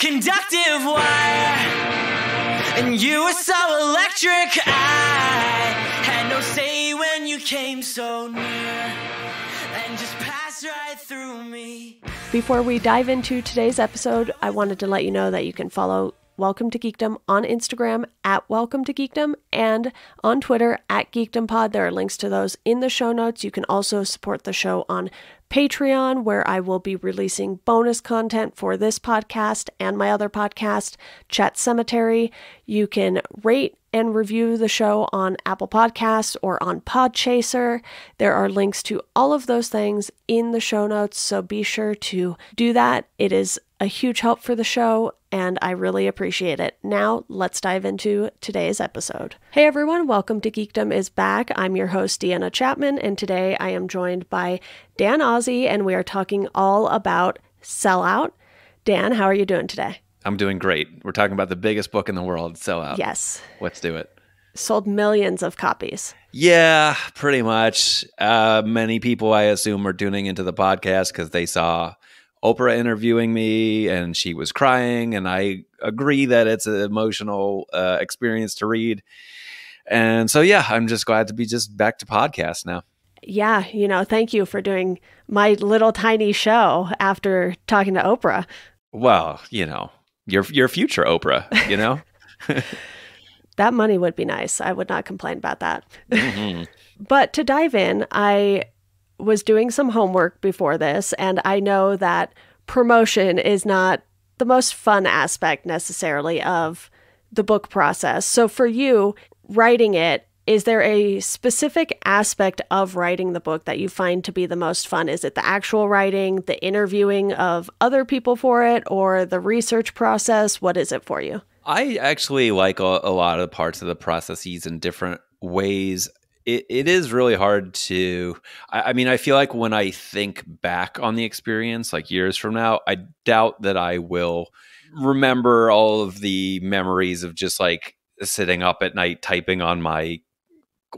conductive wire, and you were so electric. I had no say when you came so near and just passed right through me. Before we dive into today's episode, I wanted to let you know that you can follow Welcome to Geekdom on Instagram at Welcome to Geekdom and on Twitter at GeekdomPod. There are links to those in the show notes. You can also support the show on Patreon, where I will be releasing bonus content for this podcast and my other podcast, Chat Cemetery. You can rate and review the show on Apple Podcasts or on Podchaser. There are links to all of those things in the show notes, so be sure to do that. It is a huge help for the show, and I really appreciate it. Now, let's dive into today's episode. Hey everyone, Welcome to Geekdom is back. I'm your host, Deanna Chapman, and today I am joined by Dan Ozzi, and we are talking all about Sellout. Dan, how are you doing today? I'm doing great. We're talking about the biggest book in the world, Sellout. Yes. Let's do it. Sold millions of copies. Yeah, pretty much. Many people, I assume, are tuning into the podcast because they saw Oprah interviewing me and she was crying, and I agree that it's an emotional experience to read. And so, yeah, I'm just glad to be just back to podcast now. Yeah, thank you for doing my little tiny show after talking to Oprah. Well, your future Oprah, That money would be nice. I would not complain about that. Mm-hmm. But to dive in, I was doing some homework before this, and I know that promotion is not the most fun aspect necessarily of the book process. So for you, writing it, is there a specific aspect of writing the book that you find to be the most fun? Is it the actual writing, the interviewing of other people for it, or the research process? What is it for you? I actually like a lot of parts of the processes in different ways. It is really hard to, I feel like when I think back on the experience, like years from now, I doubt that I will remember all of the memories of just like sitting up at night typing on my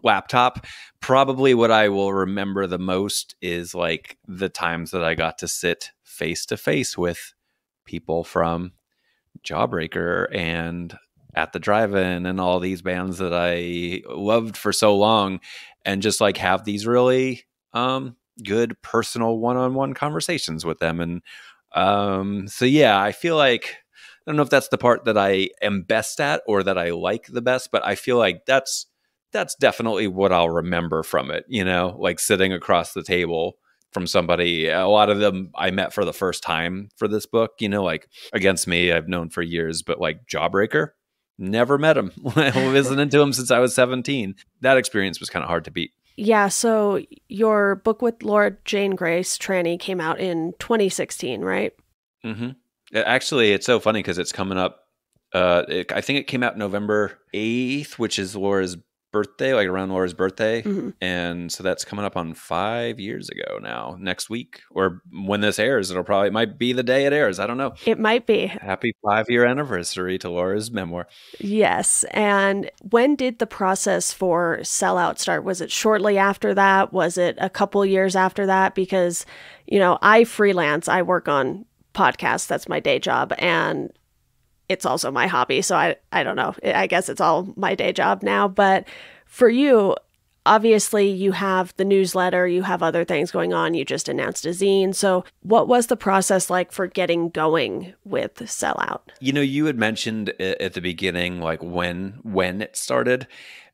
laptop. Probably what I will remember the most is like the times that I got to sit face to face with people from Jawbreaker and At the Drive-In and all these bands that I loved for so long, and just like have these really good personal one-on-one conversations with them. And so yeah, I feel like, I don't know if that's the part that I am best at or that I like the best, but I feel like that's definitely what I'll remember from it, like sitting across the table from somebody. A lot of them I met for the first time for this book, like Against Me, I've known for years, but like Jawbreaker, never met him. I've been listening to him since I was 17. That experience was kind of hard to beat. Yeah, so your book with Laura Jane Grace, Tranny, came out in 2016, right? Mm-hmm. Actually, it's so funny because it's coming up. I think it came out November 8th, which is Laura's birthday, like around Laura's birthday. Mm-hmm. And so that's coming up on 5 years ago now, next week, or when this airs. It might be the day it airs. I don't know. It might be. Happy 5-year anniversary to Laura's memoir. Yes. And when did the process for Sellout start? Was it shortly after that? Was it a couple years after that? Because, I freelance, I work on podcasts. That's my day job. And it's also my hobby. So I don't know. I guess it's all my day job now. But for you, obviously you have the newsletter, you have other things going on. You just announced a zine. So what was the process like for getting going with Sellout? You had mentioned at the beginning, like when it started.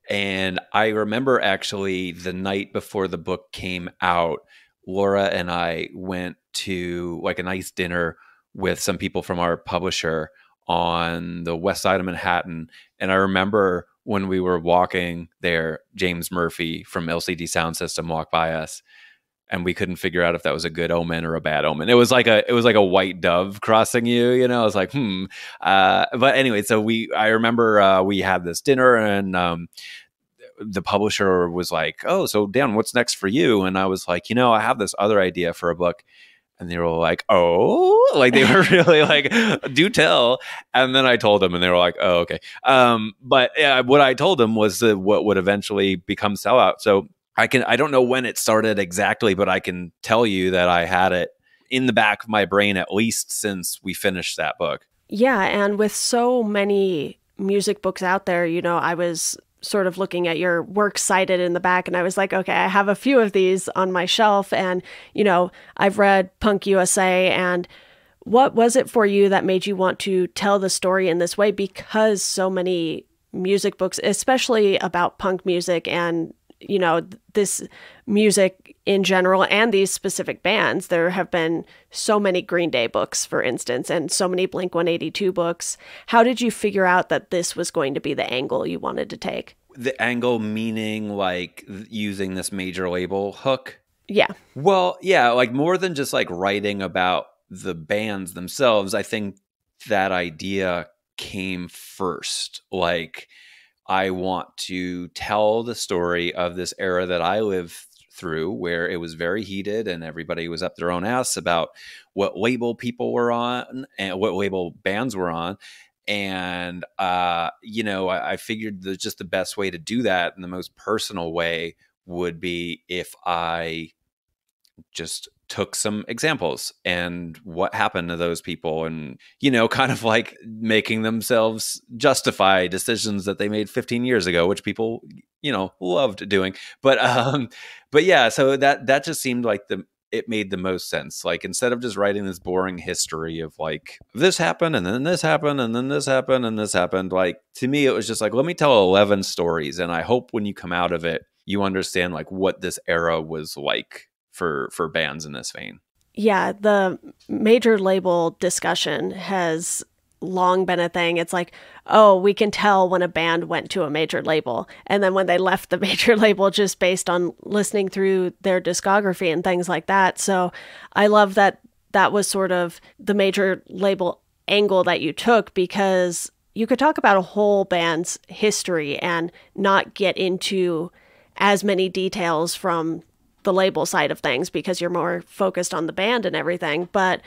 And I remember actually the night before the book came out, Laura and I went to like a nice dinner with some people from our publisher on the west side of Manhattan. And I remember when we were walking there, James Murphy from LCD Sound System walked by us, and we couldn't figure out if that was a good omen or a bad omen. It was like a white dove crossing you, I was like, but anyway, so I remember we had this dinner, and the publisher was like, "Oh, so Dan, what's next for you?" And I was like, I have this other idea for a book. And they were like, "Oh," like they were really like, "Do tell." And then I told them, and they were like, "Oh, okay." But what I told them was what would eventually become Sellout. So I don't know when it started exactly, but I can tell you that I had it in the back of my brain at least since we finished that book. Yeah, and with so many music books out there, I was sort of looking at your works cited in the back, and I was like, okay, I have a few of these on my shelf, and I've read Punk USA. And what was it for you that made you want to tell the story in this way? Because so many music books, especially about punk music and this music in general and these specific bands, there have been so many Green Day books, for instance, and so many Blink-182 books. How did you figure out that this was going to be the angle you wanted to take? The angle meaning like using this major label hook? Yeah. Well, yeah, like more than just like writing about the bands themselves, I think that idea came first. Like, I want to tell the story of this era that I lived through, where it was very heated and everybody was up their own ass about what label people were on and what label bands were on. And, I figured that just the best way to do that and the most personal way would be if I just took some examples and what happened to those people and, kind of like making themselves justify decisions that they made 15 years ago, which people, loved doing. But yeah, so that just seemed like it made the most sense. Like, instead of just writing this boring history of like, this happened and then this happened and then this happened and this happened, like, to me, it was just like, let me tell 11 stories. And I hope when you come out of it, you understand like what this era was like for bands in this vein. Yeah, the major label discussion has long been a thing. It's like, oh, we can tell when a band went to a major label and then when they left the major label, just based on listening through their discography and things like that. So I love that was sort of the major label angle that you took, because you could talk about a whole band's history and not get into as many details from the label side of things because you're more focused on the band and everything. But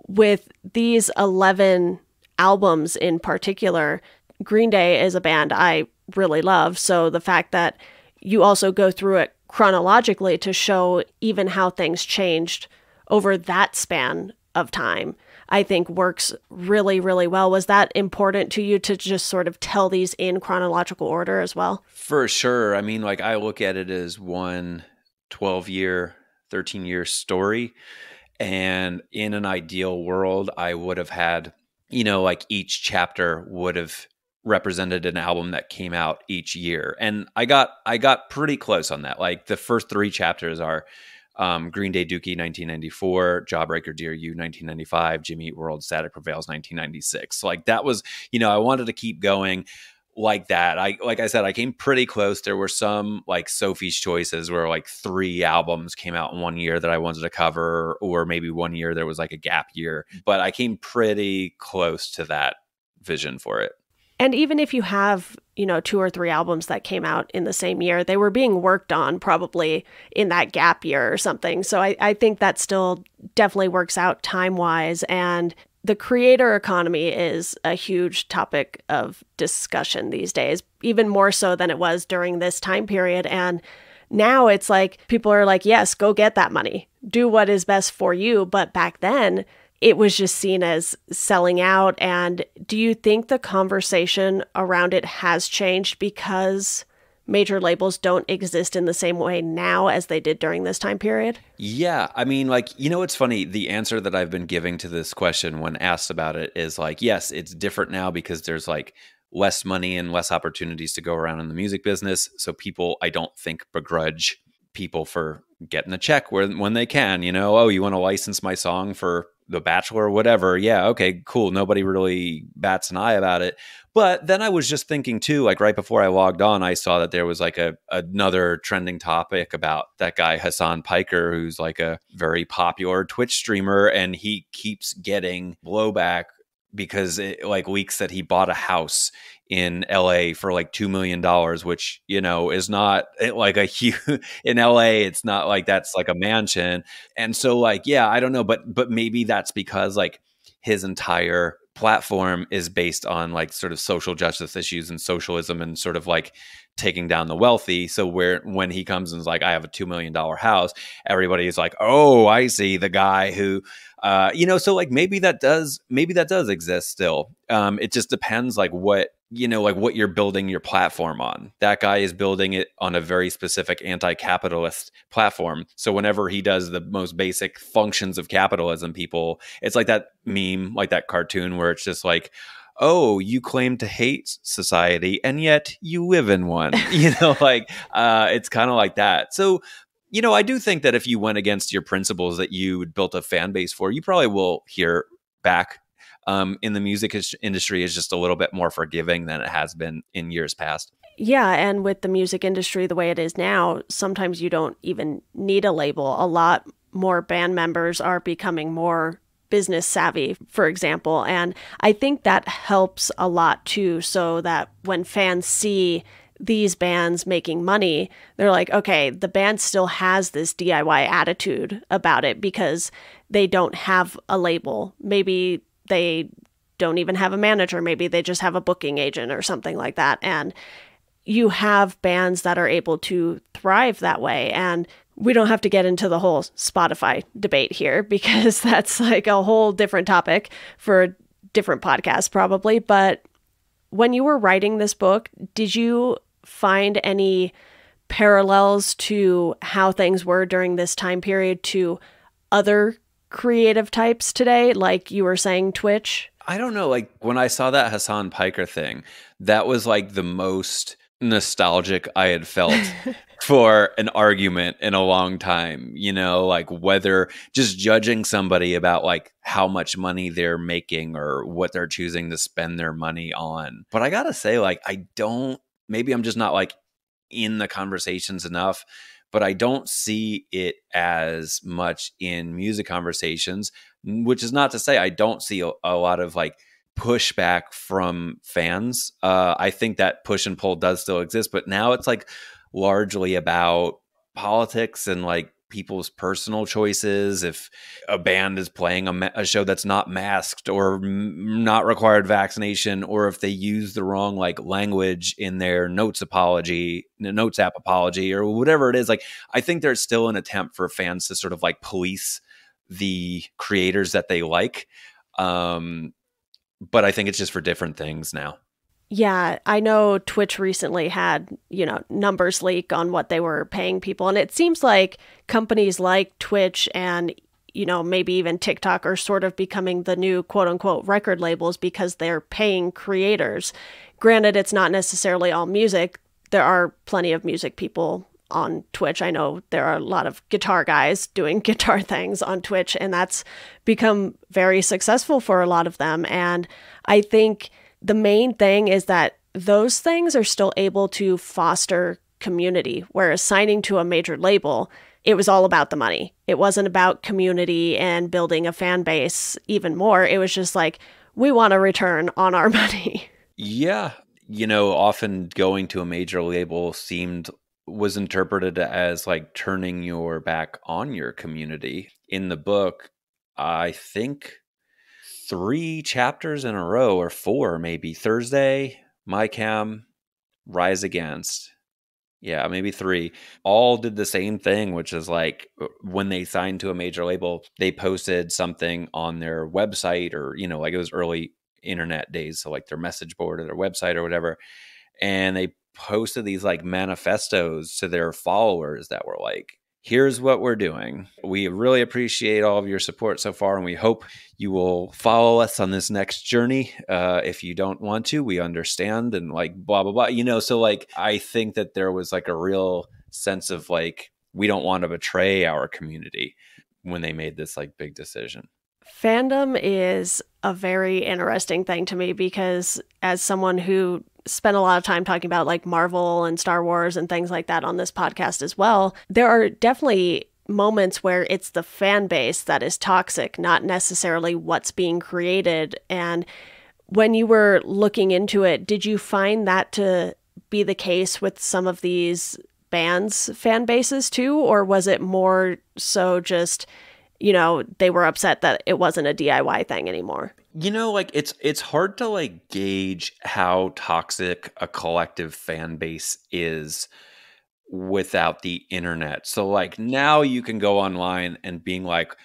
with these 11 albums in particular, Green Day is a band I really love. So the fact that you also go through it chronologically to show even how things changed over that span of time, I think works really, really well. Was that important to you to just sort of tell these in chronological order as well? For sure. I mean, like, I look at it as one 12-year, 13-year story. And in an ideal world, I would have had, like, each chapter would have represented an album that came out each year. And I got pretty close on that. Like, the first 3 chapters are Green Day Dookie 1994, Jawbreaker Dear You 1995, Jimmy Eat World Static Prevails 1996. Like, that was, I wanted to keep going like that. Like I said, I came pretty close. There were some like Sophie's Choices where like 3 albums came out in one year that I wanted to cover, or maybe one year there was like a gap year, but I came pretty close to that vision for it. And even if you have, 2 or 3 albums that came out in the same year, they were being worked on probably in that gap year or something. So I think that still definitely works out time-wise. And the creator economy is a huge topic of discussion these days, even more so than it was during this time period. And now it's like people are like, yes, go get that money, do what is best for you. But back then, it was just seen as selling out. And do you think the conversation around it has changed because major labels don't exist in the same way now as they did during this time period? Yeah. I mean, like, it's funny. The answer that I've been giving to this question when asked about it is like, yes, it's different now because there's like less money and less opportunities to go around in the music business. So people, I don't think, begrudge people for getting a check when they can, oh, you want to license my song for The Bachelor or whatever. Yeah. Okay, cool. Nobody really bats an eye about it. But then I was just thinking too, like right before I logged on, I saw that there was like another trending topic about that guy, Hassan Piker, who's like a very popular Twitch streamer. And he keeps getting blowback because it like leaks that he bought a house in LA for like $2 million, which, is not like a huge in LA. It's not like that's like a mansion. And so like, yeah, I don't know, but maybe that's because like his entire platform is based on like sort of social justice issues and socialism and sort of like taking down the wealthy. So when he comes and is like, I have a $2 million house, everybody is like, oh, I see the guy who, so like maybe that does exist still. It just depends like what you're building your platform on. That guy is building it on a very specific anti-capitalist platform. So whenever he does the most basic functions of capitalism, it's like that meme, like that cartoon where it's just like, oh, you claim to hate society and yet you live in one, it's kind of like that. So, I do think that if you went against your principles that you built a fan base for, you probably will hear back. In the music industry is just a little bit more forgiving than it has been in years past. Yeah, and with the music industry the way it is now, sometimes you don't even need a label. A lot more band members are becoming more business savvy, for example. And I think that helps a lot too, so that when fans see these bands making money, they're like, okay, the band still has this DIY attitude about it because they don't have a label. Maybe they don't even have a manager. Maybe they just have a booking agent or something like that. And you have bands that are able to thrive that way. And we don't have to get into the whole Spotify debate here because that's like a whole different topic for a different podcast probably. But when you were writing this book, did you find any parallels to how things were during this time period to other creative types today? Like you were saying, Twitch? I don't know. Like when I saw that Hassan Piker thing, that was like the most nostalgic I had felt for an argument in a long time, like whether just judging somebody about like how much money they're making or what they're choosing to spend their money on. But I gotta say, like, maybe I'm just not like in the conversations enough, but I don't see it as much in music conversations, which is not to say I don't see a lot of like pushback from fans. I think that push and pull does still exist, but now it's like largely about politics and like people's personal choices. If a band is playing a show that's not masked or not required vaccination, or if they use the wrong like language in their notes app apology or whatever it is, like I think there's still an attempt for fans to sort of like police the creators that they like. But I think it's just for different things now. Yeah, I know Twitch recently had, numbers leak on what they were paying people. And it seems like companies like Twitch and, maybe even TikTok are sort of becoming the new quote unquote record labels because they're paying creators. Granted, it's not necessarily all music. There are plenty of music people on Twitch. I know there are a lot of guitar guys doing guitar things on Twitch, and that's become very successful for a lot of them. And I think the main thing is that those things are still able to foster community, whereas signing to a major label, it was all about the money. It wasn't about community and building a fan base even more. It was just like, we want a return on our money. Yeah. Often going to a major label was interpreted as like turning your back on your community. In the book, I think 3 chapters in a row, or 4 maybe, Thursday, MyCam, Rise Against, yeah, maybe 3, all did the same thing, which is like when they signed to a major label, they posted something on their website, or like it was early internet days, so like their message board or their website or whatever, and they posted these like manifestos to their followers that were like, here's what we're doing. We really appreciate all of your support so far, and we hope you will follow us on this next journey. If you don't want to, we understand, and like blah, blah, blah. So like, I think that there was like a real sense of like, we don't want to betray our community when they made this like big decision. Fandom is a very interesting thing to me because as someone who spent a lot of time talking about like Marvel and Star Wars and things like that on this podcast as well, there are definitely moments where it's the fan base that is toxic, not necessarily what's being created. And when you were looking into it, did you find that to be the case with some of these bands' fan bases too? Or was it more so just, they were upset that it wasn't a DIY thing anymore? Like it's hard to like gauge how toxic a collective fan base is without the internet. So like now you can go online and being like,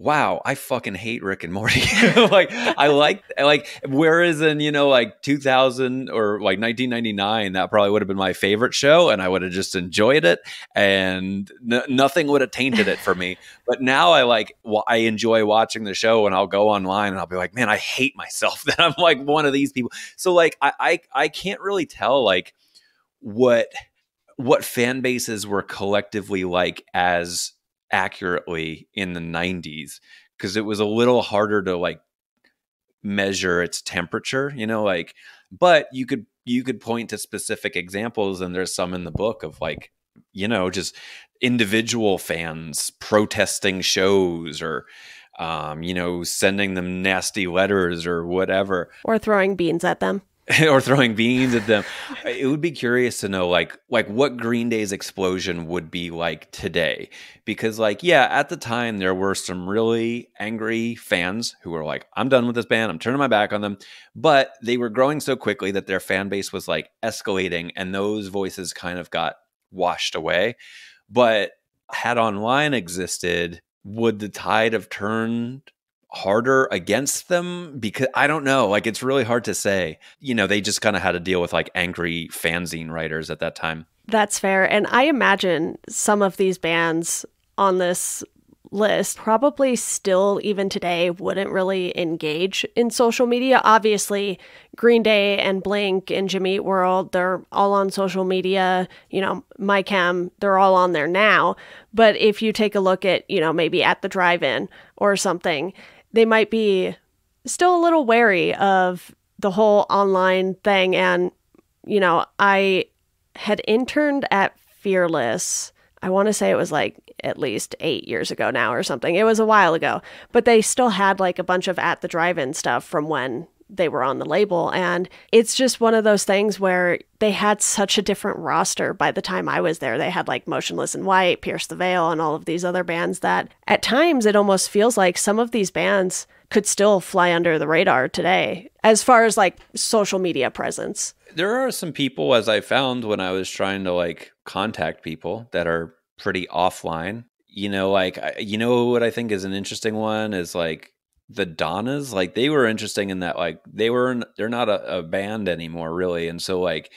wow, I fucking hate Rick and Morty. Like whereas in, like 2000 or like 1999, that probably would have been my favorite show and I would have just enjoyed it and nothing would have tainted it for me. But now I enjoy watching the show and I'll go online and I'll be like, man, I hate myself that I'm like one of these people. So like, I can't really tell like what fan bases were collectively like as accurately in the 90s, because it was a little harder to like measure its temperature, like, but you could point to specific examples, and there's some in the book of like, just individual fans protesting shows or sending them nasty letters or whatever, or throwing beans at them. Or throwing beans at them. It would be curious to know like what Green Day's explosion would be like today. Because like, yeah, at the time there were some really angry fans who were like, I'm done with this band, I'm turning my back on them. But they were growing so quickly that their fan base was like escalating and those voices kind of got washed away. But had online existed, would the tide have turned harder against them? Because I don't know, like it's really hard to say. They just kind of had to deal with like angry fanzine writers at that time. That's fair. And I imagine some of these bands on this list probably still even today wouldn't really engage in social media. Obviously, Green Day and Blink and Jimmy Eat World, they're all on social media. My Chem, they're all on there now. But if you take a look at, maybe at the drive-in or something, they might be still a little wary of the whole online thing. And, I had interned at Fearless. I want to say it was like at least 8 years ago now or something. It was a while ago, but they still had like a bunch of at the drive-in stuff from when they were on the label. And it's just one of those things where they had such a different roster by the time I was there. They had like Motionless in White, Pierce the Veil, and all of these other bands that at times it almost feels like some of these bands could still fly under the radar today as far as like social media presence. There are some people, as I found when I was trying to like contact people, that are pretty offline. What I think is an interesting one is like the Donnas. Like they were interesting in that like they're not a band anymore really, and so like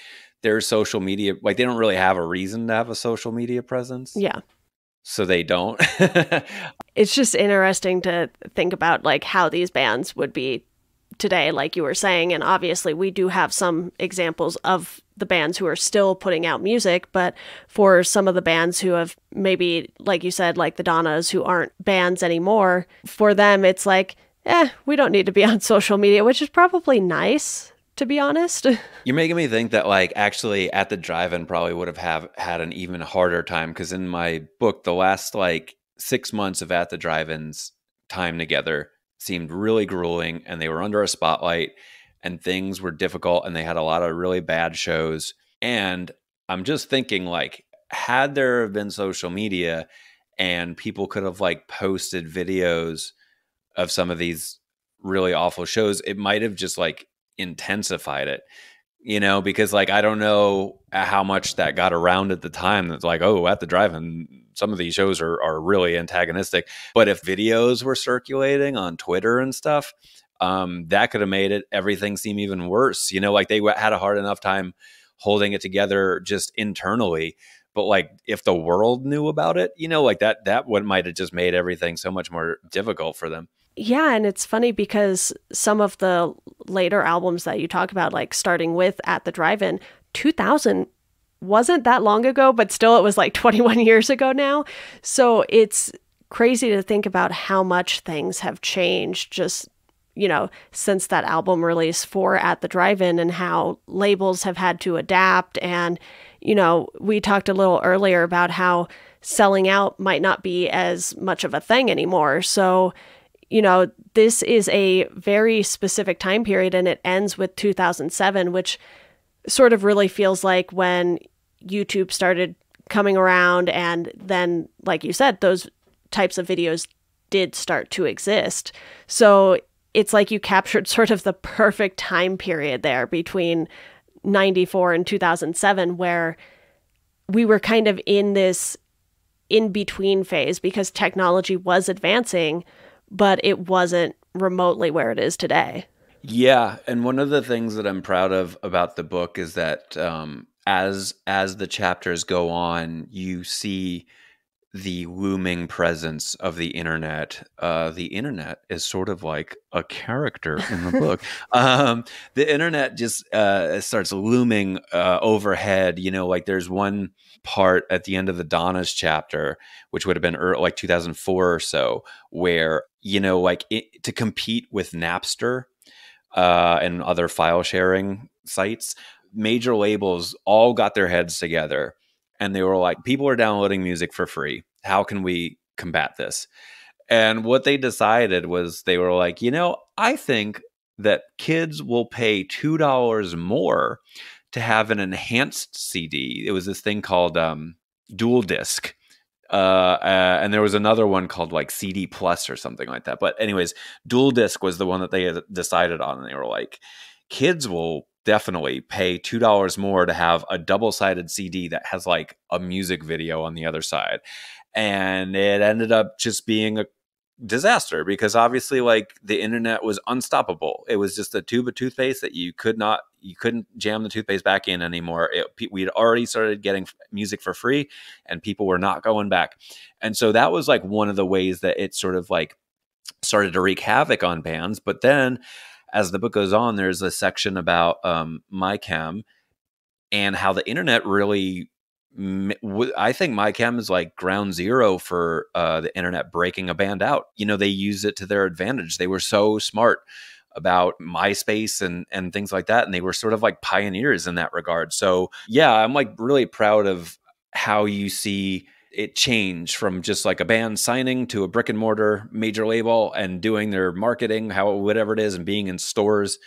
their social media, like they don't really have a reason to have a social media presence. Yeah. So they don't. It's just interesting to think about like how these bands would be today, like you were saying. And obviously we do have some examples of the bands who are still putting out music, but for some of the bands who have maybe, like you said, like the Donnas, who aren't bands anymore, for them it's like, we don't need to be on social media, which is probably nice, to be honest. You're making me think that like actually At the Drive-In probably would have had an even harder time, because in my book the last like 6 months of At the Drive-In's time together seemed really grueling, and they were under a spotlight and things were difficult and they had a lot of really bad shows. And I'm just thinking like, had there been social media and people could have like posted videos of some of these really awful shows, it might have just like intensified it, because like I don't know how much that got around at the time. That's like, oh, At the Drive-In, some of these shows are really antagonistic. But if videos were circulating on Twitter and stuff, that could have made everything seem even worse. Like they had a hard enough time holding it together just internally. But like if the world knew about it, like that what might have just made everything so much more difficult for them. Yeah, and it's funny because some of the later albums that you talk about, like starting with At the Drive-In, 2000 wasn't that long ago, but still it was like 21 years ago now. So it's crazy to think about how much things have changed just, since that album release for At the Drive-In, and how labels have had to adapt. And, we talked a little earlier about how selling out might not be as much of a thing anymore. So this is a very specific time period, and it ends with 2007, which sort of really feels like when YouTube started coming around. And then, like you said, those types of videos did start to exist. So it's like you captured sort of the perfect time period there between 94 and 2007, where we were kind of in this in-between phase because technology was advancing, but it wasn't remotely where it is today. Yeah, and one of the things that I'm proud of about the book is that as the chapters go on, you see the looming presence of the internet. The internet is sort of like a character in the book. The internet just starts looming overhead. Like there's one part at the end of the Donna's chapter, which would have been like 2004 or so, where, like to compete with Napster and other file sharing sites, major labels all got their heads together and they were like, people are downloading music for free. How can we combat this? And what they decided was they were like, I think that kids will pay $2 more to have an enhanced CD. It was this thing called dual disc. And there was another one called like CD Plus or something like that. But anyways, dual disc was the one that they had decided on. And they were like, kids will definitely pay $2 more to have a double-sided CD that has like a music video on the other side. And it ended up just being a disaster because obviously like the internet was unstoppable. It was just a tube of toothpaste that you couldn't jam the toothpaste back in anymore. We'd already started getting music for free and people were not going back. And so that was like one of the ways that it sort of like started to wreak havoc on bands. But then as the book goes on, there's a section about MyChem and how the internet really, I think MyChem is like ground zero for the internet breaking a band out. They used it to their advantage. They were so smart about MySpace and things like that. And they were sort of like pioneers in that regard. So yeah, I'm like really proud of how you see it change from just like a band signing to a brick and mortar major label and doing their marketing, whatever it is, and being in stores,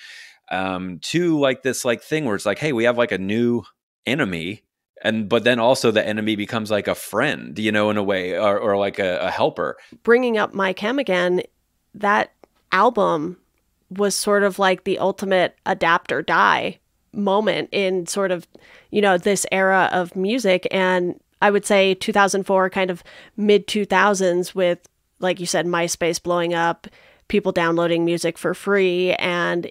to like this like thing where it's like, hey, we have like a new enemy. But then also the enemy becomes like a friend, in a way, or like a helper. Bringing up MyChem again, that album was sort of like the ultimate adapt or die moment in sort of, this era of music. And I would say 2004, kind of mid 2000s with, like you said, MySpace blowing up, people downloading music for free, and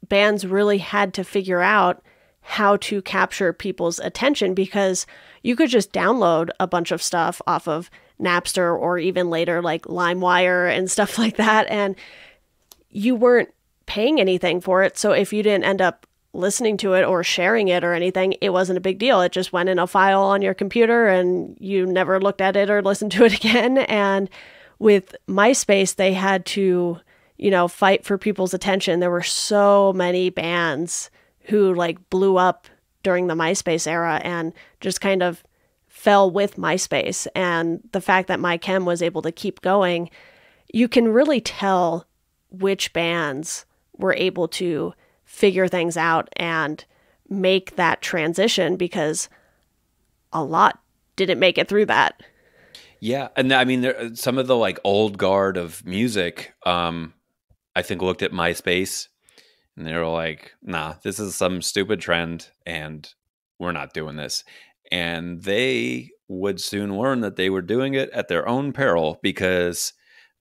bands really had to figure out how to capture people's attention because you could just download a bunch of stuff off of Napster or even later like LimeWire and stuff like that. And you weren't paying anything for it. So if you didn't end up listening to it or sharing it or anything, it wasn't a big deal. It just went in a file on your computer and you never looked at it or listened to it again. And with MySpace, they had to, fight for people's attention. There were so many bands who like blew up during the MySpace era and just kind of fell with MySpace. And the fact that MyChem was able to keep going, you can really tell which bands were able to figure things out and make that transition because a lot didn't make it through that. Yeah. And I mean, some of the like old guard of music, I think looked at MySpace and they were like, nah, this is some stupid trend and we're not doing this. And they would soon learn that they were doing it at their own peril because,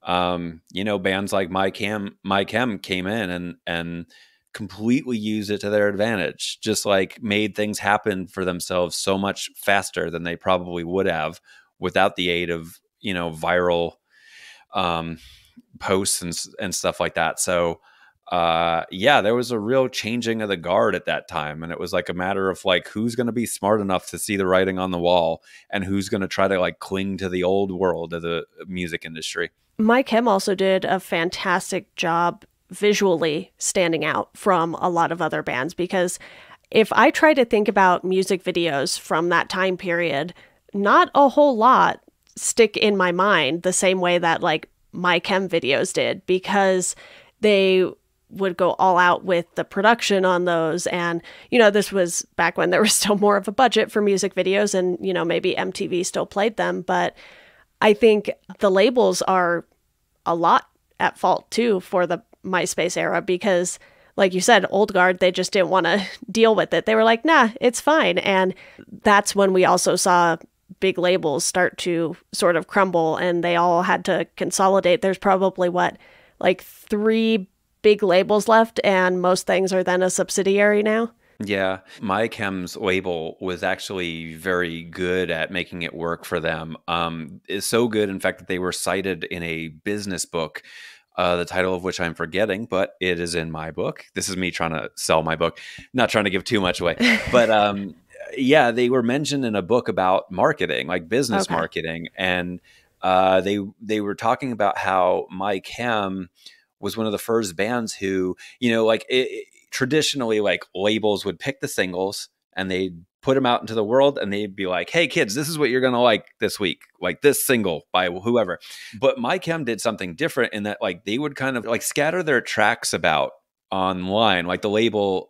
bands like MyChem came in and completely used it to their advantage, just like made things happen for themselves so much faster than they probably would have without the aid of, viral posts and stuff like that. So, there was a real changing of the guard at that time. And it was like a matter of like, who's going to be smart enough to see the writing on the wall and who's going to try to like cling to the old world of the music industry. MyChem also did a fantastic job visually standing out from a lot of other bands, because if I try to think about music videos from that time period, not a whole lot stick in my mind the same way that like MyChem videos did, because they would go all out with the production on those. And, this was back when there was still more of a budget for music videos and, maybe MTV still played them. But I think the labels are a lot at fault too for the MySpace era because, like you said, old guard, they just didn't want to deal with it. They were like, nah, it's fine. And that's when we also saw big labels start to sort of crumble and they all had to consolidate. There's probably like 3 big labels left and most things are then a subsidiary now. Yeah, MyChem's label was actually very good at making it work for them. It's so good, in fact, that they were cited in a business book, the title of which I'm forgetting, but it is in my book. This is me trying to sell my book, not trying to give too much away. But yeah, they were mentioned in a book about marketing, like business marketing, and they were talking about how MyChem was one of the first bands who, like traditionally, like labels would pick the singles and they'd put them out into the world and they'd be like, hey kids, this is what you're going to like this week, like this single by whoever. But MyChem did something different in that like they would kind of like scatter their tracks about online. Like the label,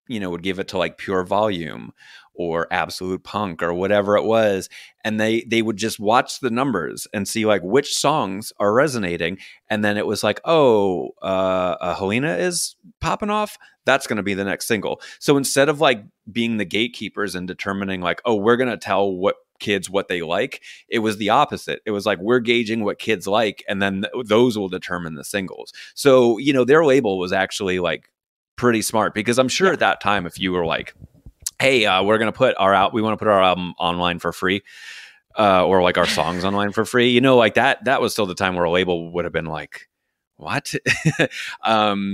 would give it to like Pure Volume or Absolute Punk or whatever it was. And they would just watch the numbers and see like which songs are resonating. And then it was like, Helena is popping off. That's going to be the next single. So instead of like being the gatekeepers and determining like, we're going to tell what kids what they like, it was the opposite. It was like, we're gauging what kids like, and then those will determine the singles. So, their label was actually like pretty smart because I'm sure at that time, if you were like, hey, we're going to we want to put our album online for free, or like our songs online for free, like that was still the time where a label would have been like, what?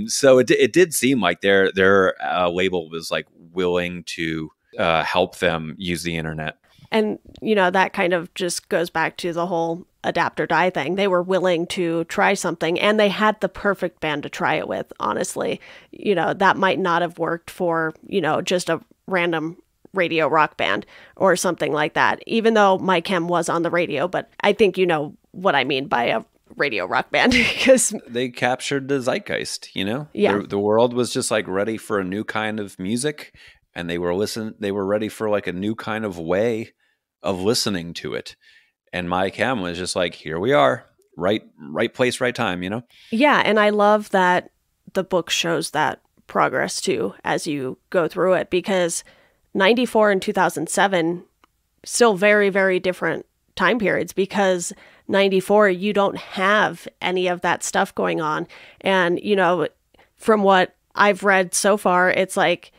So it did seem like their label was like willing to help them use the internet. And, that kind of just goes back to the whole adapt or die thing. They were willing to try something and they had the perfect band to try it with, honestly. That might not have worked for, just a random radio rock band or something like that, even though MyChem was on the radio. But I think you know what I mean by a radio rock band because they captured the zeitgeist, Yeah. The world was just like ready for a new kind of music and they were ready for like a new kind of way of listening to it. And MyChem was just like, here we are, right place, right time, Yeah. And I love that the book shows that progress too, as you go through it, because 94 and 2007, still very, very different time periods, because 94, you don't have any of that stuff going on. And, from what I've read so far, it's like,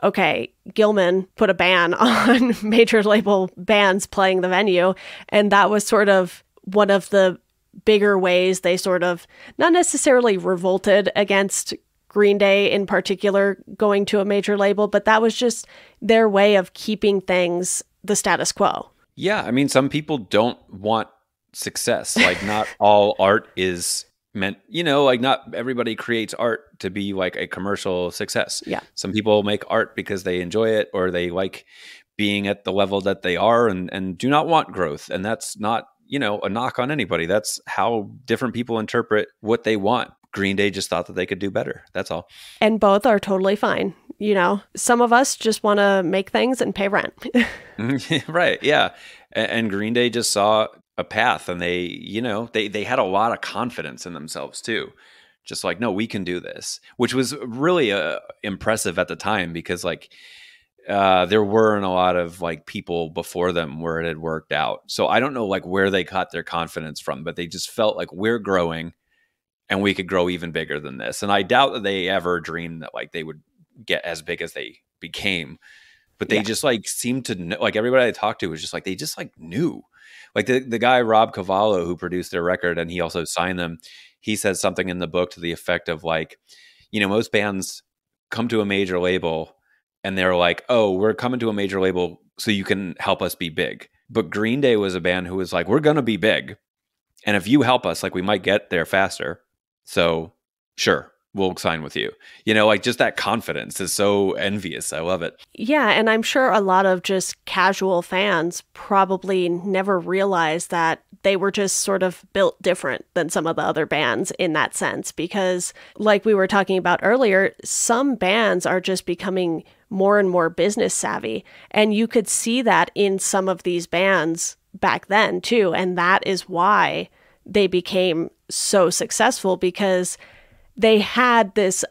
okay, Gilman put a ban on major label bands playing the venue. And that was sort of one of the bigger ways they sort of not necessarily revolted against Green Day in particular going to a major label, but that was just their way of keeping things the status quo. Yeah. I mean, some people don't want success. Like not all art is meant, like not everybody creates art to be like a commercial success. Yeah. Some people make art because they enjoy it or they like being at the level that they are and do not want growth. And that's not, a knock on anybody. That's how different people interpret what they want. Green Day just thought that they could do better. That's all. And both are totally fine. Some of us just want to make things and pay rent. Right. Yeah. And Green Day just saw a path and they had a lot of confidence in themselves too. Just like, no, we can do this, which was really impressive at the time because like there weren't a lot of like people before them where it had worked out. So I don't know like where they got their confidence from, but they just felt like we're growing and we could grow even bigger than this. And I doubt that they ever dreamed that like they would get as big as they became, but they just like seemed to know, like everybody I talked to was just like, they just like knew. Like the guy, Rob Cavallo, who produced their record and he also signed them, he says something in the book to the effect of like, most bands come to a major label and they're like, oh, we're coming to a major label so you can help us be big. But Green Day was a band who was like, we're going to be big. And if you help us, like we might get there faster. So sure, we'll sign with you. Like just that confidence is so envious. I love it. Yeah. And I'm sure a lot of just casual fans probably never realized that they were just sort of built different than some of the other bands in that sense. Because like we were talking about earlier, some bands are just becoming more and more business savvy. And you could see that in some of these bands back then too. And that is why they became so successful, because they had this,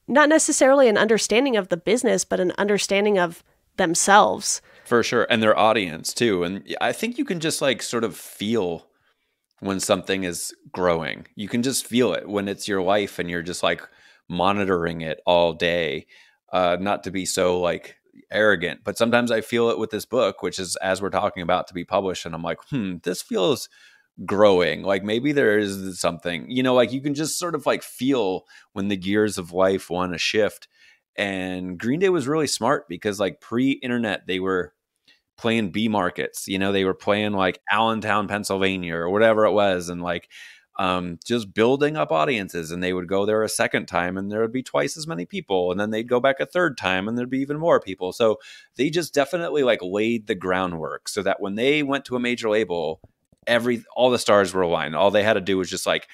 not necessarily an understanding of the business, but an understanding of themselves. For sure. And their audience too. And I think you can just like sort of feel when something is growing. You can just feel it when it's your life and you're just like monitoring it all day. Not to be so like arrogant, but sometimes I feel it with this book, which is, as we're talking about, to be published. And I'm like, this feels growing. Like maybe there is something, like you can just sort of like feel when the gears of life want to shift. And Green Day was really smart because like pre-internet, they were playing B markets, they were playing like Allentown, Pennsylvania or whatever it was. And like, just building up audiences, and they would go there a second time and there would be twice as many people. And then they'd go back a third time and there'd be even more people. So they just definitely like laid the groundwork so that when they went to a major label, all the stars were aligned. All they had to do was just like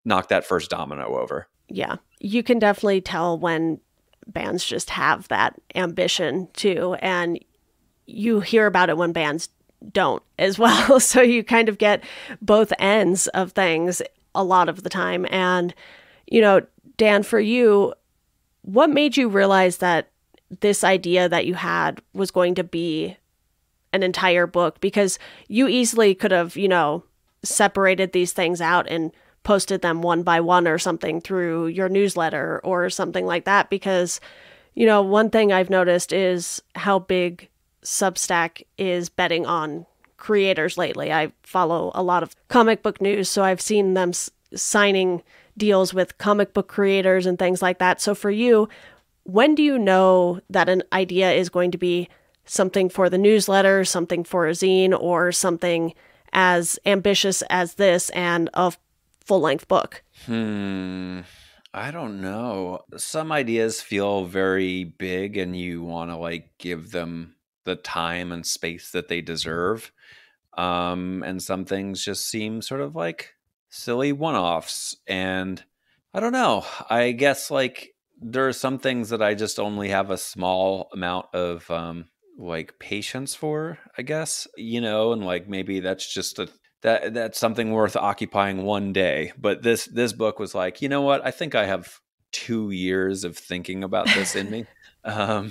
knock that first domino over. Yeah. You can definitely tell when bands just have that ambition too. And you hear about it when bands don't as well. So you kind of get both ends of things a lot of the time. And, Dan, for you, what made you realize that this idea that you had was going to be an entire book? Because you easily could have, separated these things out and posted them one by one or something through your newsletter or something like that. Because, one thing I've noticed is how big Substack is betting on creators lately. I follow a lot of comic book news, so I've seen them signing deals with comic book creators and things like that. So for you, when do you know that an idea is going to be something for the newsletter, something for a zine, or something as ambitious as this and a full-length book? I don't know. Some ideas feel very big and you want to like give them the time and space that they deserve. And some things just seem sort of like silly one-offs. And I don't know. I guess like there are some things that I just only have a small amount of like patience for, I guess, and like maybe that's just that's something worth occupying one day. But this book was like, you know what? I think I have 2 years of thinking about this in me.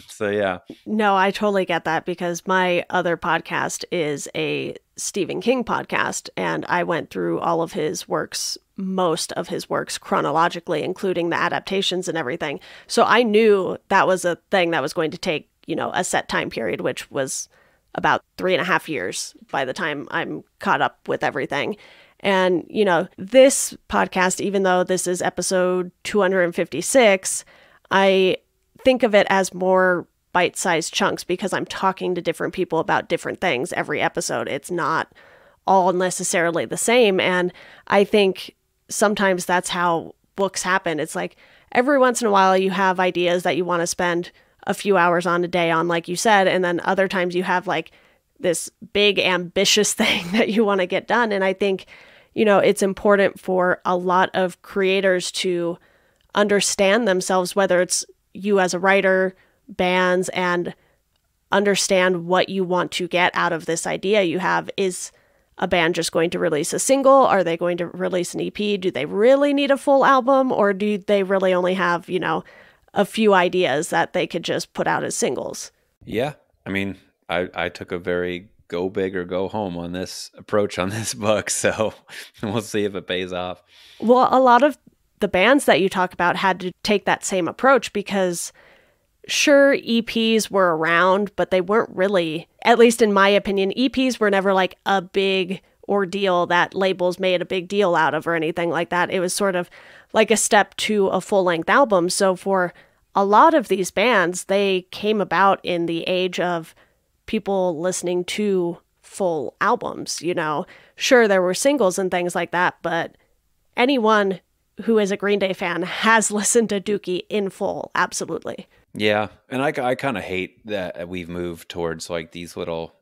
So yeah. No, I totally get that, because my other podcast is a Stephen King podcast, and I went through all of his works, most of his works chronologically, including the adaptations and everything. So I knew that was a thing that was going to take, a set time period, which was about 3.5 years by the time I'm caught up with everything. And, this podcast, even though this is episode 256, I think of it as more bite-sized chunks because I'm talking to different people about different things every episode. It's not all necessarily the same. And I think sometimes that's how books happen. It's like every once in a while you have ideas that you want to spend a few hours on a day on, like you said, and then other times you have like this big ambitious thing that you want to get done. And I think, it's important for a lot of creators to understand themselves, whether it's you as a writer, bands, and understand what you want to get out of this idea you have. Is a band just going to release a single? Are they going to release an EP? Do they really need a full album? Or do they really only have, a few ideas that they could just put out as singles? Yeah. I mean, I took a very go big or go home on this approach on this book. So we'll see if it pays off. Well, a lot of the bands that you talk about had to take that same approach because sure, EPs were around, but they weren't really, at least in my opinion, EPs were never like a big ordeal that labels made a big deal out of or anything like that. It was sort of like a step to a full-length album. So for a lot of these bands, they came about in the age of people listening to full albums, Sure, there were singles and things like that, but anyone who is a Green Day fan has listened to Dookie in full, absolutely. Yeah, and I kind of hate that we've moved towards like these little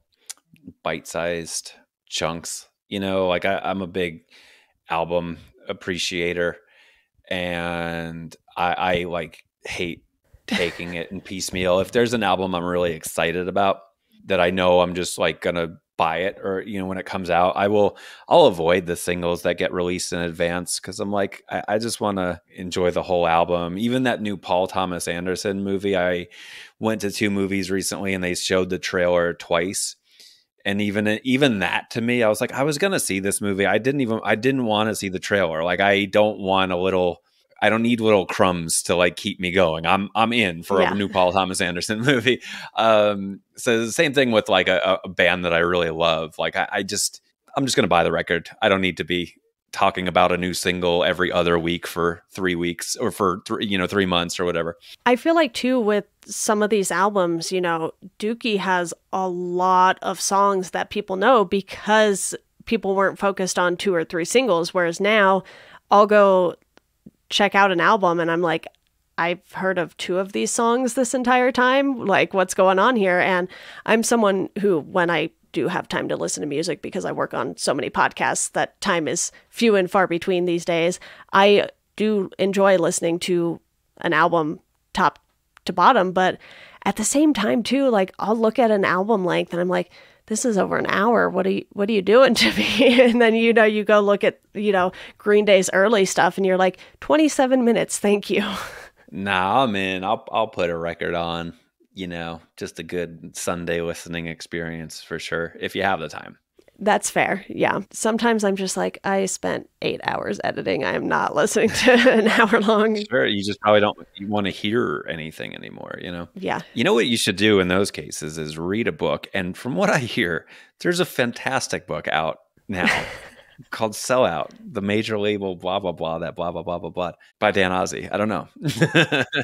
bite-sized chunks. Like I'm a big album appreciator, and I like hate taking it in piecemeal. If there's an album I'm really excited about that I know I'm just like gonna buy it, or when it comes out. I'll avoid the singles that get released in advance, because I'm like, I just want to enjoy the whole album. Even that new Paul Thomas Anderson movie, I went to 2 movies recently and they showed the trailer twice. And even that, to me, I was like, I was gonna see this movie. I didn't want to see the trailer. Like, I don't need little crumbs to like keep me going. I'm in for a new Paul Thomas Anderson movie. So the same thing with like a band that I really love. Like, I'm just gonna buy the record. I don't need to be talking about a new single every other week for 3 weeks, or for 3 months or whatever. I feel like too, with some of these albums, Dookie has a lot of songs that people know because people weren't focused on 2 or 3 singles. Whereas now I'll go check out an album and I'm like, I've heard of 2 of these songs this entire time. Like, what's going on here? And I'm someone who, when I do have time to listen to music, because I work on so many podcasts that time is few and far between these days, I do enjoy listening to an album top to bottom. But at the same time too, like, I'll look at an album length and I'm like, this is over an hour. What are you doing to me? And then, you go look at, Green Day's early stuff and you're like, 27 minutes. Thank you. Nah, man, I'll put a record on, just a good Sunday listening experience for sure, if you have the time. That's fair. Yeah. Sometimes I'm just like, I spent 8 hours editing. I am not listening to an hour long. Sure. You just probably don't want to hear anything anymore, Yeah. You know what you should do in those cases is read a book. And from what I hear, there's a fantastic book out now called Sellout, the major label, blah, blah, blah, that blah, blah, blah, blah, blah, by Dan Ozzi. I don't know.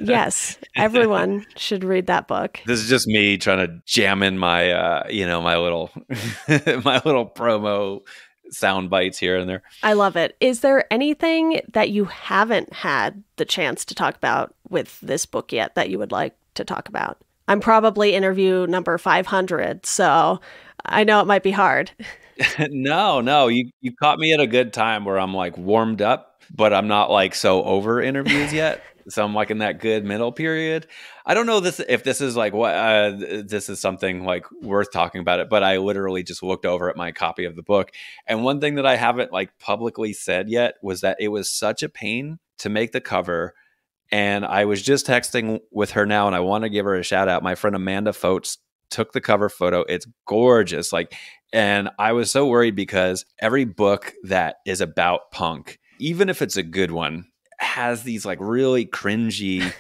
Yes. Everyone should read that book. This is just me trying to jam in my, my little, my little promo sound bites here and there. I love it. Is there anything that you haven't had the chance to talk about with this book yet that you would like to talk about? I'm probably interview number 500, so I know it might be hard. No, you caught me at a good time where I'm like warmed up, but I'm not like so over interviews yet. So I'm like in that good middle period. I don't know if this is like what this is something like worth talking about it, but I literally just looked over at my copy of the book, and one thing that I haven't like publicly said yet was that it was such a pain to make the cover. And I was just texting with her now, and I want to give her a shout out. My friend Amanda Fotes took the cover photo. It's gorgeous. And I was so worried because every book that is about punk, even if it's a good one, has these like really cringy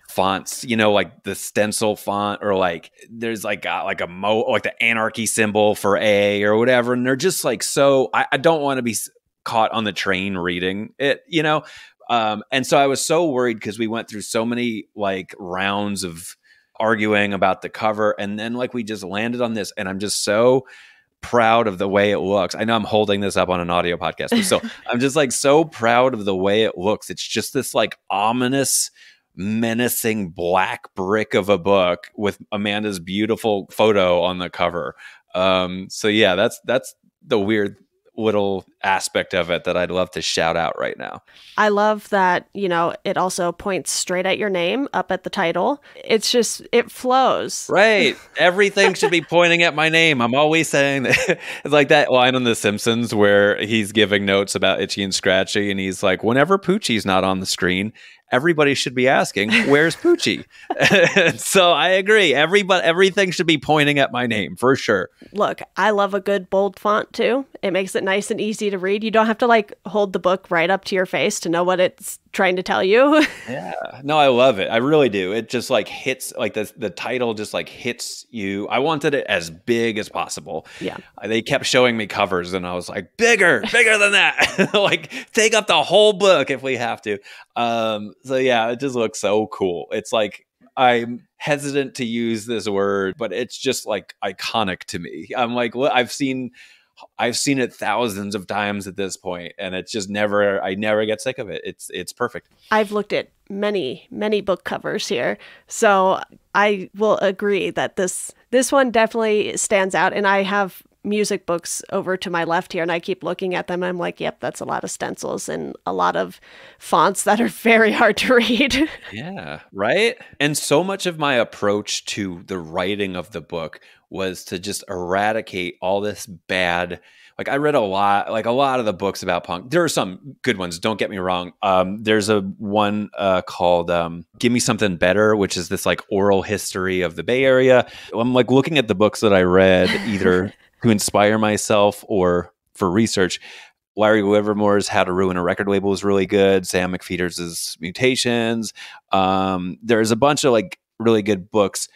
fonts, like the stencil font, or like there's like like the anarchy symbol for A or whatever. And they're just like, so I don't want to be caught on the train reading it, and so I was so worried because we went through so many like rounds of arguing about the cover, and then like we just landed on this, and I'm just so proud of the way it looks. I know I'm holding this up on an audio podcast, but still, I'm just like so proud of the way it looks. It's just this like ominous, menacing black brick of a book with Amanda's beautiful photo on the cover. So yeah, that's the weird little aspect of it that I'd love to shout out right now. I love that, it also points straight at your name up at the title. It's just, it flows. Right. Everything should be pointing at my name. I'm always saying that. It's like that line on The Simpsons where he's giving notes about Itchy and Scratchy, and he's like, whenever Poochie's not on the screen, everybody should be asking, where's Poochie? So I agree. Everything should be pointing at my name for sure. Look, I love a good bold font too. It makes it nice and easy to read. You don't have to like hold the book right up to your face to know what it's trying to tell you. Yeah. No, I love it. I really do. It just like hits, like the title just like hits you. I wanted it as big as possible. Yeah. They kept showing me covers and I was like, bigger than that. Like take up the whole book if we have to. So yeah, it just looks so cool. It's like, I'm hesitant to use this word, but it's just like iconic to me. I'm like, I've seen it thousands of times at this point, and it's just I never get sick of it. It's perfect. I've looked at many book covers here, so I will agree that this one definitely stands out. And I have music books over to my left here, and I keep looking at them. I'm like, yep, that's a lot of stencils and a lot of fonts that are very hard to read. Yeah, right? And so much of my approach to the writing of the book was to just eradicate all this bad. Like I read a lot of the books about punk. There are some good ones, don't get me wrong. There's a one called Give Me Something Better, which is this like oral history of the Bay Area. I'm like looking at the books that I read either to inspire myself or for research. Larry Livermore's How to Ruin a Record Label is really good. Sam McPheeters' Mutations. There's a bunch of like really good books,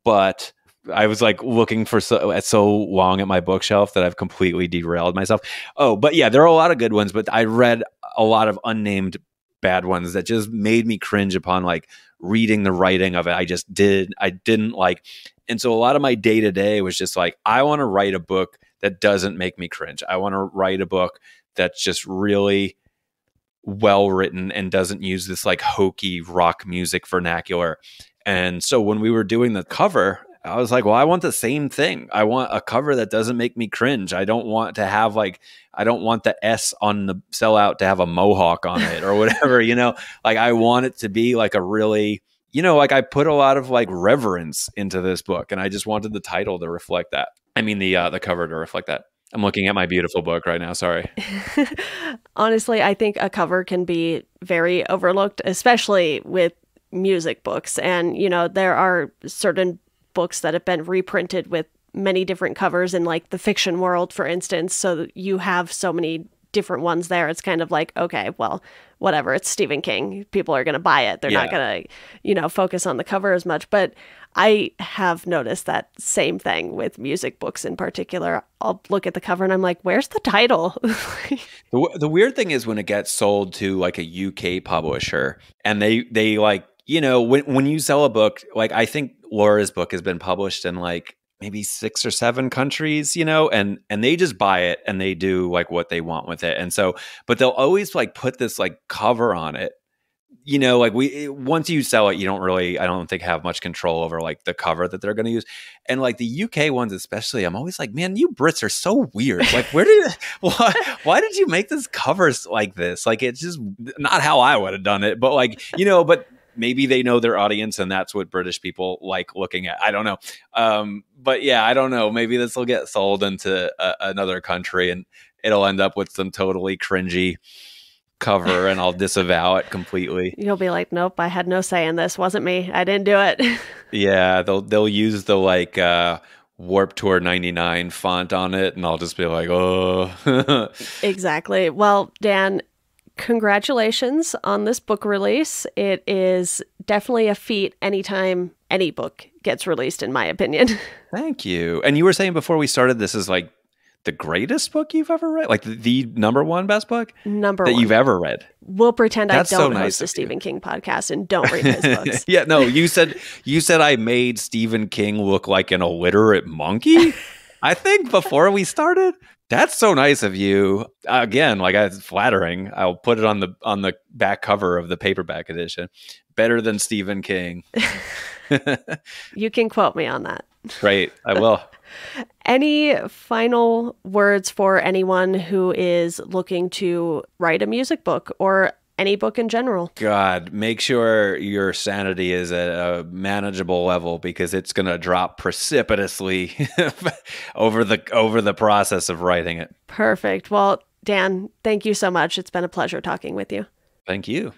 but I was like looking for so long at my bookshelf that I've completely derailed myself. Oh, but yeah, there are a lot of good ones, but I read a lot of unnamed bad ones that just made me cringe upon like reading the writing of it. I didn't like. And so a lot of my day to day was just like, I want to write a book that doesn't make me cringe. I want to write a book that's just really well written and doesn't use this like hokey rock music vernacular. And so when we were doing the cover, I was like, well, I want the same thing. I want a cover that doesn't make me cringe. I don't want to have like, I don't want the S on the sellout to have a mohawk on it or whatever, like I want it to be like a really, like I put a lot of like reverence into this book and I just wanted the title to reflect that. I mean, the cover to reflect that. I'm looking at my beautiful book right now. Sorry. Honestly, I think a cover can be very overlooked, especially with music books. And, there are certain books that have been reprinted with many different covers in like the fiction world, for instance. So you have so many different ones there. It's kind of like, okay, well, whatever. It's Stephen King. People are going to buy it. They're not going to, focus on the cover as much. But I have noticed that same thing with music books in particular. I'll look at the cover and I'm like, where's the title? The weird thing is when it gets sold to like a UK publisher and they like, when you sell a book, like I think Laura's book has been published in like maybe 6 or 7 countries, and they just buy it and they do like what they want with it. And so, but they'll always like put this like cover on it, like once you sell it, you don't really, I don't think have much control over like the cover that they're going to use. And like the UK ones, especially, I'm always like, man, you Brits are so weird. Like, why did you make this covers like this? Like, it's just not how I would have done it, but like, but maybe they know their audience and that's what British people like looking at. I don't know. But yeah, I don't know. Maybe this will get sold into another country and it'll end up with some totally cringy cover and I'll disavow it completely. You'll be like, nope, I had no say in this. Wasn't me. I didn't do it. Yeah, they'll use the like Warp Tour 99 font on it and I'll just be like, oh. Exactly. Well, Dan, congratulations on this book release. It is definitely a feat anytime any book gets released, in my opinion. Thank you. And you were saying before we started, this is like the greatest book you've ever read? Like the number one best book? Number that one. you've ever read? We'll pretend That's I don't so nice host a of Stephen you. King podcast and don't read his books. Yeah, no, you said I made Stephen King look like an illiterate monkey? I think before we started. That's so nice of you. Again, like it's flattering. I'll put it on the back cover of the paperback edition. Better than Stephen King. You can quote me on that. Great, I will. Any final words for anyone who is looking to write a music book or any book in general? God, make sure your sanity is at a manageable level because it's going to drop precipitously over the process of writing it. Perfect. Well, Dan, thank you so much. It's been a pleasure talking with you. Thank you.